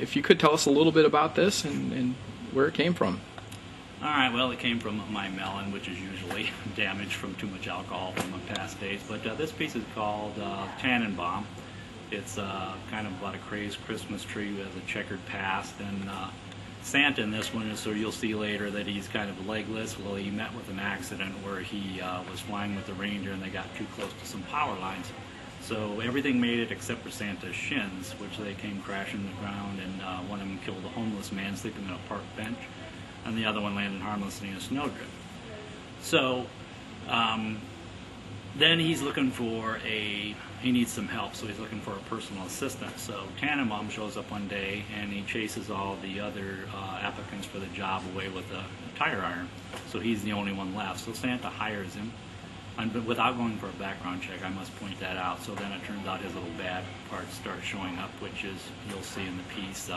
if you could tell us a little bit about this and where it came from. All right, well, it came from my melon, which is usually damaged from too much alcohol from my past days. But this piece is called Tannenbaum. It's kind of about a crazed Christmas tree with a checkered past. And Santa in this one, so you'll see later that he's kind of legless. Well, he met with an accident where he was flying with the reindeer and they got too close to some power lines. So everything made it except for Santa's shins, which they came crashing to the ground, and one of them killed a homeless man sleeping on a park bench, and the other one landed harmlessly in a snowdrift. So then he's looking for he needs some help, so he's looking for a personal assistant. So Tannenbaum shows up one day and he chases all the other applicants for the job away with a tire iron. So he's the only one left. So Santa hires him, and without going for a background check, I must point that out. So then it turns out his little bad parts start showing up, which is, you'll see in the piece,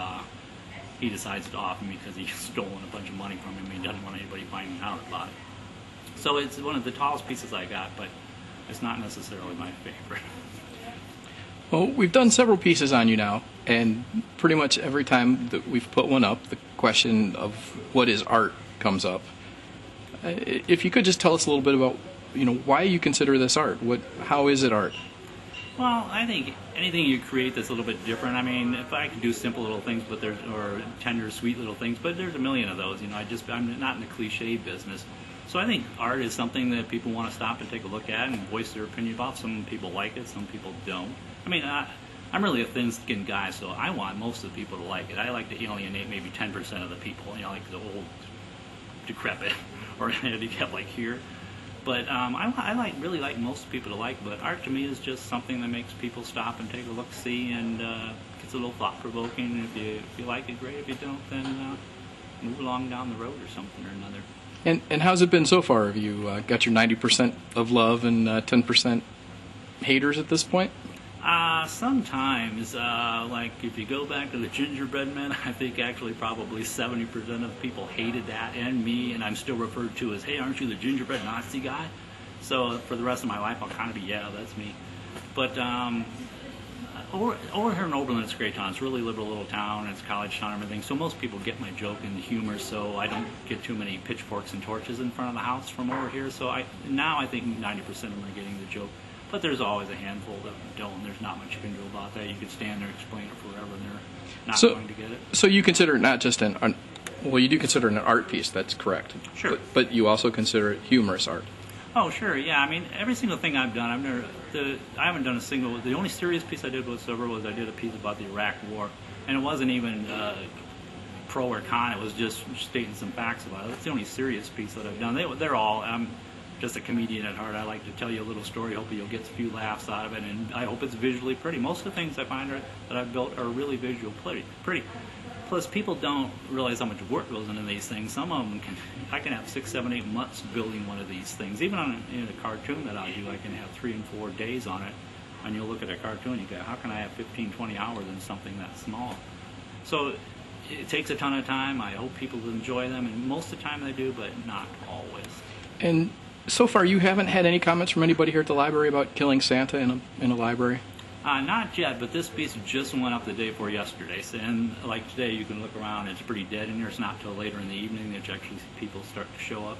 he decides to off him because he's stolen a bunch of money from him and he doesn't want anybody finding out about it. So it's one of the tallest pieces I got, but it's not necessarily my favorite. Well, we've done several pieces on you now, and pretty much every time that we've put one up, the question of what is art comes up. If you could just tell us a little bit about, why you consider this art. How is it art? Well, I think anything you create that's a little bit different. I mean, if I could do simple little things, or tender, sweet little things, but there's a million of those. I'm not in the cliche business. So I think art is something that people want to stop and take a look at and voice their opinion about. Some people like it, some people don't. I mean, I'm really a thin-skinned guy, so I want most of the people to like it. I like to alienate maybe 10% of the people, like the old, decrepit, or handicapped like here. But I really like most people to like. But art to me is just something that makes people stop and take a look, see, and gets a little thought-provoking. If you like it, great. If you don't, then move along down the road or something or another. And how's it been so far? Have you got your 90% of love and 10% haters at this point? Sometimes, like if you go back to the gingerbread men, I think actually probably 70% of the people hated that and me, and I'm still referred to as, hey, aren't you the gingerbread Nazi guy? So for the rest of my life, I'll kind of be, yeah, that's me. But over here in Oberlin, it's a great town. It's a really liberal little town. It's a college town and everything. So most people get my joke and the humor, so I don't get too many pitchforks and torches in front of the house from over here. So now I think 90% of them are getting the joke. But there's always a handful that don't, and there's not much you can do about that. You can stand there and explain it forever, and they're not going to get it. So you consider it not just well, you do consider it an art piece, that's correct. Sure. But you also consider it humorous art. Oh, sure, yeah. I mean, every single thing I've done, I haven't done a single, the only serious piece I did whatsoever was I did a piece about the Iraq War, and it wasn't even pro or con, it was just stating some facts about it. That's the only serious piece that I've done. They're all, I'm just a comedian at heart. I like to tell you a little story, hopefully you'll get a few laughs out of it, and I hope it's visually pretty. Most of the things I find that I've built are really visual pretty. Plus, people don't realize how much work goes into these things. Some of them I can have 6, 7, 8 months building one of these things. Even in a cartoon that I do, I can have 3 and 4 days on it. And you'll look at a cartoon and you go, how can I have 15, 20 hours in something that small? So it takes a ton of time. I hope people enjoy them, and most of the time they do, but not always. And so far, you haven't had any comments from anybody here at the library about killing Santa in a library? Not yet, but this piece just went up the day before yesterday. So, and like today, you can look around, it's pretty dead in here. It's not till later in the evening that you actually see people start to show up.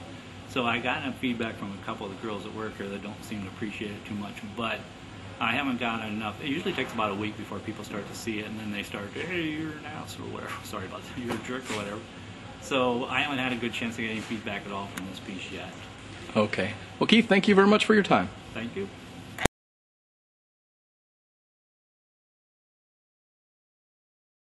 So I got enough feedback from a couple of the girls at work here that don't seem to appreciate it too much, but I haven't gotten enough. It usually takes about a week before people start to see it, and then they start, hey, you're an ass, or whatever. Sorry about that, you're a jerk, or whatever. So I haven't had a good chance to get any feedback at all from this piece yet. Okay. Well, Keith, thank you very much for your time. Thank you.